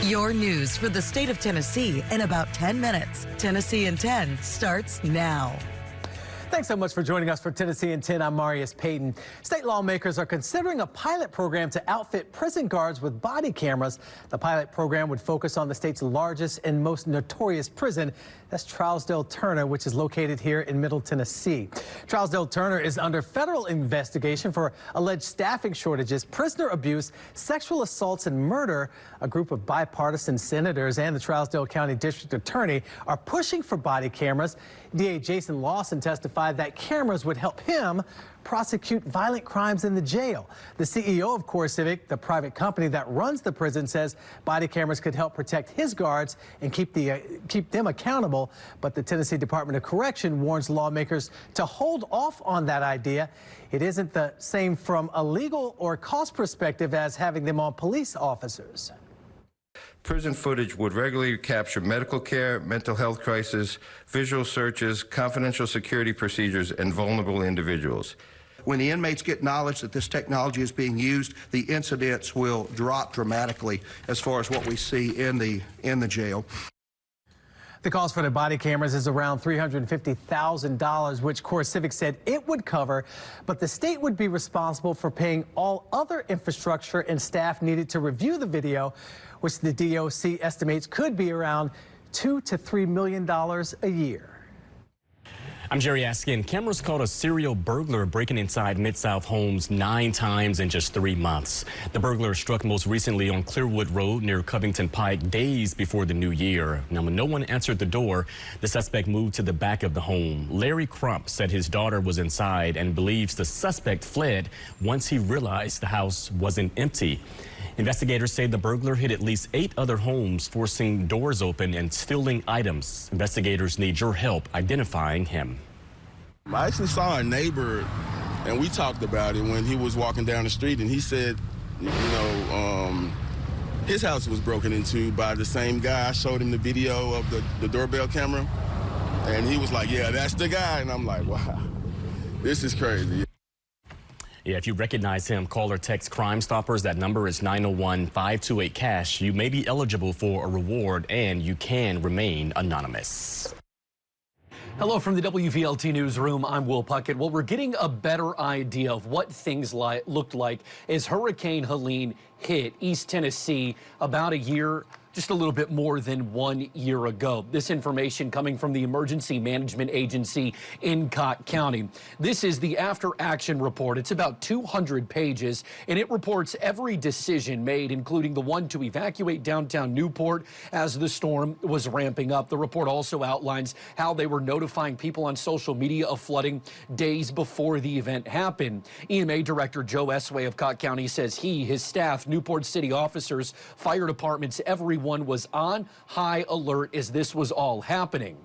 Your news for the state of Tennessee in about 10 minutes. Tennessee in 10 starts now. Thanks so much for joining us for Tennessee in 10. I'm Marius Payton. State lawmakers are considering a pilot program to outfit prison guards with body cameras. The pilot program would focus on the state's largest and most notorious prison. That's Trousdale-Turner, which is located here in Middle Tennessee. Trousdale-Turner is under federal investigation for alleged staffing shortages, prisoner abuse, sexual assaults, and murder. A group of bipartisan senators and the Trousdale County District Attorney are pushing for body cameras. DA Jason Lawson testified that cameras would help him prosecute violent crimes in the jail. The CEO of CoreCivic, the private company that runs the prison, says body cameras could help protect his guards and keep them accountable. But the Tennessee Department of Correction warns lawmakers to hold off on that idea. It isn't the same from a legal or cost perspective as having them on police officers. Prison footage would regularly capture medical care, mental health crisis, visual searches, confidential security procedures, and vulnerable individuals. When the inmates get knowledge that this technology is being used, the incidents will drop dramatically as far as what we see in the jail. The cost for the body cameras is around $350,000, which CoreCivic said it would cover, but the state would be responsible for paying all other infrastructure and staff needed to review the video, which the DOC estimates could be around $2 to $3 million a year. I'm Jerry Askin. Cameras caught a serial burglar breaking inside Mid-South homes 9 times in just 3 months. The burglar struck most recently on Clearwood Road near Covington Pike days before the new year. Now, when no one answered the door, the suspect moved to the back of the home. Larry Crump said his daughter was inside and believes the suspect fled once he realized the house wasn't empty. Investigators say the burglar hit at least 8 other homes, forcing doors open and stealing items. Investigators need your help identifying him. I actually saw a neighbor, and we talked about it when he was walking down the street, and he said, his house was broken into by the same guy. I showed him the video of the doorbell camera, and he was like, yeah, that's the guy. And I'm like, wow, this is crazy. Yeah, if you recognize him, call or text Crime Stoppers. That number is 901-528-CASH. You may be eligible for a reward, and you can remain anonymous. Hello from the WVLT Newsroom. I'm Will Puckett. Well, we're getting a better idea of what things looked like as Hurricane Helene hit East Tennessee about just a little bit more than 1 year ago. This information coming from the Emergency Management Agency in Cott County. This is the after-action report. It's about 200 pages, and it reports every decision made, including the one to evacuate downtown Newport as the storm was ramping up. The report also outlines how they were notifying people on social media of flooding days before the event happened. EMA Director Joe Esway of Cott County says he, his staff, Newport City officers, fire departments, everyone was on high alert as this was all happening.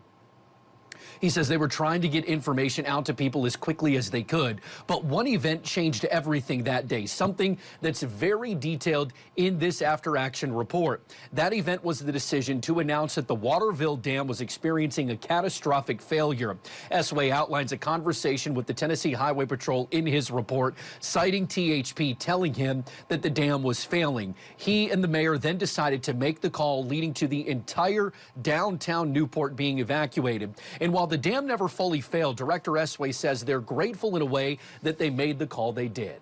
He says they were trying to get information out to people as quickly as they could, but one event changed everything that day, something that's very detailed in this after-action report. That event was the decision to announce that the Waterville Dam was experiencing a catastrophic failure. Esway outlines a conversation with the Tennessee Highway Patrol in his report, citing THP telling him that the dam was failing. He and the mayor then decided to make the call, leading to the entire downtown Newport being evacuated. And while the dam never fully failed, Director Esway says they're grateful in a way that they made the call they did.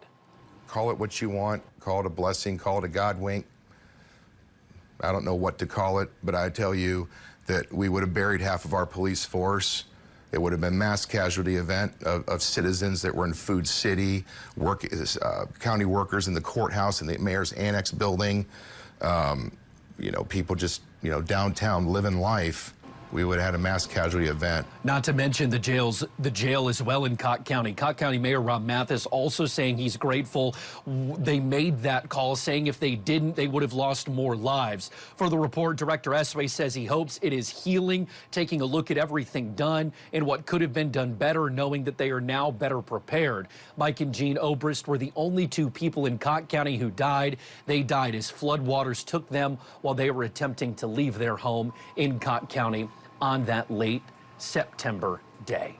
Call it what you want, call it a blessing, call it a God wink. I don't know what to call it, but I tell you that we would have buried half of our police force. It would have been a mass casualty event of citizens that were in Food City, county workers in the courthouse and the mayor's annex building, people just, downtown living life. We would have had a mass casualty event. Not to mention the jail as well in Cott County. Cott County Mayor Rob Mathis also saying he's grateful they made that call, saying if they didn't, they would have lost more lives. For the report, Director Esway says he hopes it is healing, taking a look at everything done and what could have been done better, knowing that they are now better prepared. Mike and Jean Obrist were the only 2 people in Cott County who died. They died as floodwaters took them while they were attempting to leave their home in Cott County on that late September day.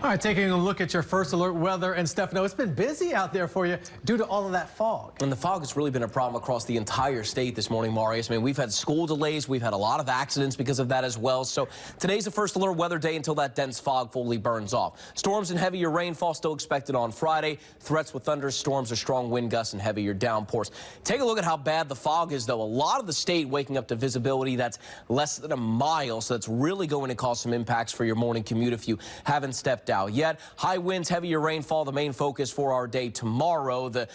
All right, taking a look at your first alert weather. And Stefano, it's been busy out there for you due to all of that fog. And the fog has really been a problem across the entire state this morning, Marius. I mean, we've had school delays. We've had a lot of accidents because of that as well. So today's the first alert weather day until that dense fog fully burns off. Storms and heavier rainfall still expected on Friday. Threats with thunderstorms or strong wind gusts and heavier downpours. Take a look at how bad the fog is, though. A lot of the state waking up to visibility that's less than a mile. So that's really going to cause some impacts for your morning commute if you haven't stepped out yet. High winds, heavier rainfall, the main focus for our day tomorrow. The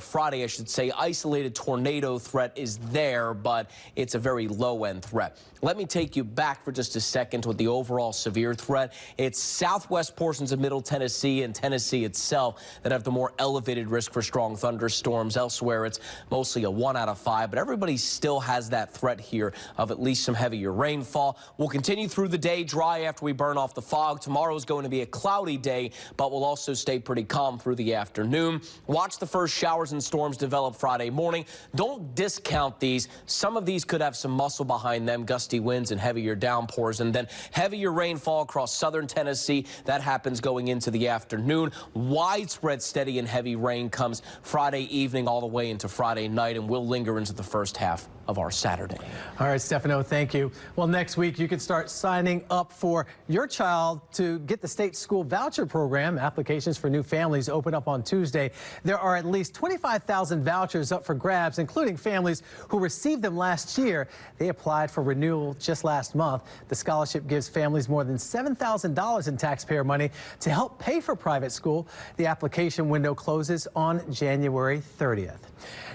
Friday, I should say, isolated tornado threat is there, but it's a very low-end threat. Let me take you back for just a second with the overall severe threat. It's southwest portions of Middle Tennessee and Tennessee itself that have the more elevated risk for strong thunderstorms. Elsewhere, it's mostly a 1 out of 5, but everybody still has that threat here of at least some heavier rainfall. We'll continue through the day dry after we burn off the fog. Tomorrow is going to be a cloudy day, but will also stay pretty calm through the afternoon. Watch the first showers and storms develop Friday morning. Don't discount these. Some of these could have some muscle behind them, gusty winds and heavier downpours, and then heavier rainfall across southern Tennessee. That happens going into the afternoon. Widespread steady and heavy rain comes Friday evening all the way into Friday night and will linger into the first half of our Saturday. All right, Stefano, thank you. Well, next week you can start signing up for your child to get the state school voucher program. Applications for new families open up on Tuesday. There are at least 25,000 vouchers up for grabs, including families who received them last year. They applied for renewal just last month. The scholarship gives families more than $7,000 in taxpayer money to help pay for private school. The application window closes on January 30th.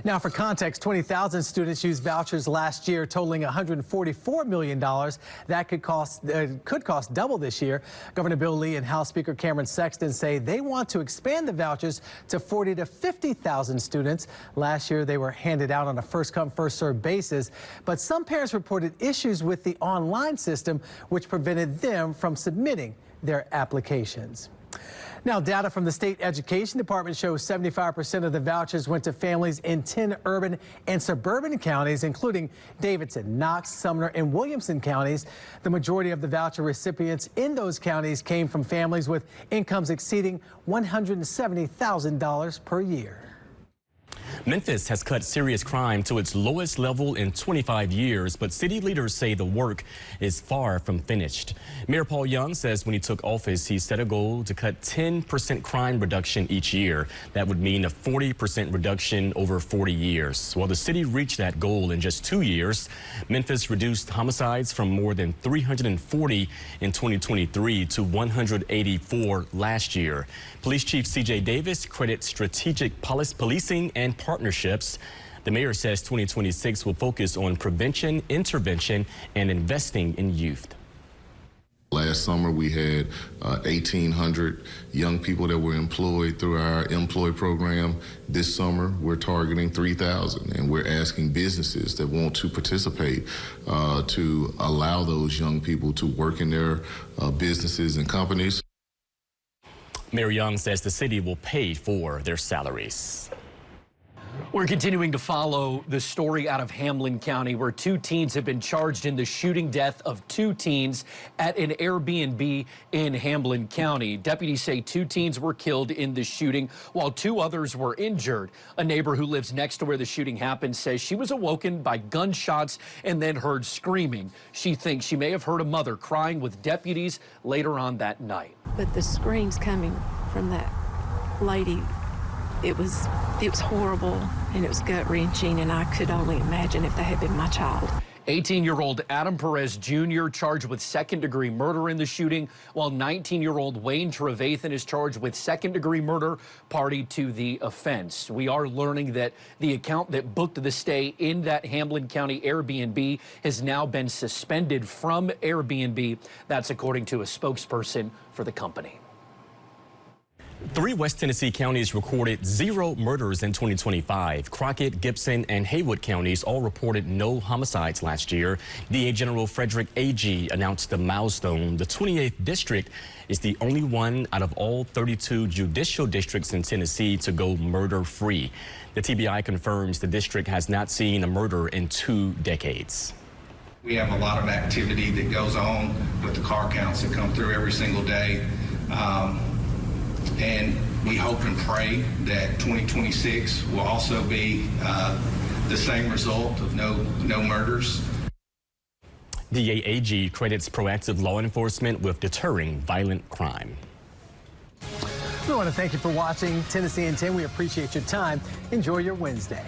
Now, for context, 20,000 students used vouchers last year, totaling $144 million. That could cost double this year. Governor Bill Lee and House Speaker Cameron Sexton say they want to expand the vouchers to 40 to 50,000 students. Last year, they were handed out on a first-come, first-served basis. But some parents reported issues with the online system, which prevented them from submitting their applications. Now, data from the state education department shows 75% of the vouchers went to families in 10 urban and suburban counties, including Davidson, Knox, Sumner, and Williamson counties. The majority of the voucher recipients in those counties came from families with incomes exceeding $170,000 per year. Memphis has cut serious crime to its lowest level in 25 years, but city leaders say the work is far from finished. Mayor Paul Young says when he took office, he set a goal to cut 10% crime reduction each year. That would mean a 40% reduction over 40 years. While the city reached that goal in just 2 years, Memphis reduced homicides from more than 340 in 2023 to 184 last year. Police Chief C.J. Davis credits strategic policing and partnerships. The mayor says 2026 will focus on prevention, intervention, and investing in youth. Last summer, we had 1,800 young people that were employed through our employee program. This summer, we're targeting 3,000, and we're asking businesses that want to participate to allow those young people to work in their businesses and companies. Mayor Young says the city will pay for their salaries. We're continuing to follow the story out of Hamlin County, where 2 teens have been charged in the shooting death of 2 teens at an Airbnb in Hamlin County. Deputies say 2 teens were killed in the shooting, while 2 others were injured. A neighbor who lives next to where the shooting happened says she was awoken by gunshots and then heard screaming. She thinks she may have heard a mother crying with deputies later on that night. But the screams coming from that lady, it was horrible, and it was gut-wrenching, and I could only imagine if that had been my child. 18-year-old Adam Perez Jr. charged with second-degree murder in the shooting, while 19-year-old Wayne Trevathan is charged with second-degree murder, party to the offense. We are learning that the account that booked the stay in that Hamlin County Airbnb has now been suspended from Airbnb. That's according to a spokesperson for the company. 3 West Tennessee counties recorded 0 murders in 2025. Crockett, Gibson, and Haywood counties all reported no homicides last year. DA General Frederick Agee announced the milestone. The 28th district is the only one out of all 32 judicial districts in Tennessee to go murder-free. The TBI confirms the district has not seen a murder in 2 decades. We have a lot of activity that goes on with the car counts that come through every single day. And we hope and pray that 2026 will also be the same result of no murders. The AG credits proactive law enforcement with deterring violent crime. We want to thank you for watching Tennessee in 10. We appreciate your time. Enjoy your Wednesday.